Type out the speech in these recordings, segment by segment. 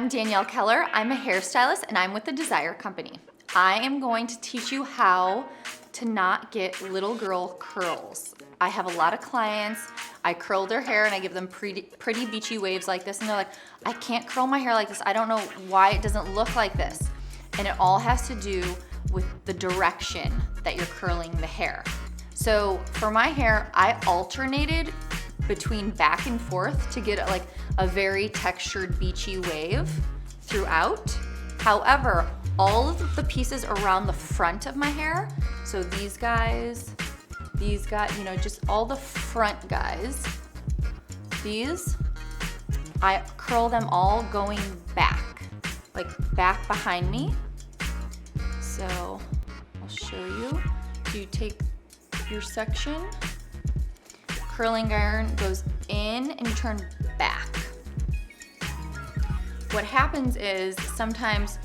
I'm Danielle Keller. I'm a hairstylist and I'm with the Desire Company. I am going to teach you how to not get little girl curls. I have a lot of clients, I curl their hair and I give them pretty beachy waves like this, and they're like, I can't curl my hair like this. I don't know why it doesn't look like this. And it all has to do with the direction that you're curling the hair. So for my hair, I alternated between back and forth to get like a very textured beachy wave throughout. However, all of the pieces around the front of my hair, so these guys, just all the front guys, these, I curl them all going back, like back behind me. So I'll show you. So you take your section, curling iron goes in and you turn back. What happens is sometimes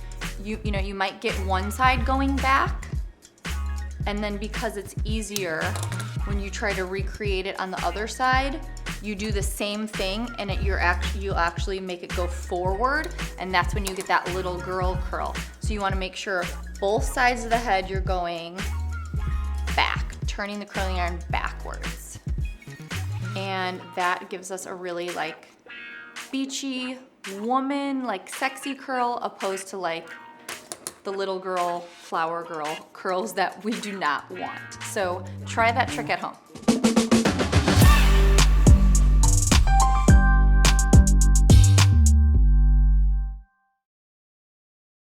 you might get one side going back, and then because it's easier when you try to recreate it on the other side, you do the same thing and you'll actually make it go forward, and that's when you get that little girl curl. So you want to make sure both sides of the head you're going back, turning the curling iron backwards. And that gives us a really like beachy woman, like sexy curl, opposed to like the little girl, flower girl curls that we do not want. So try that trick at home.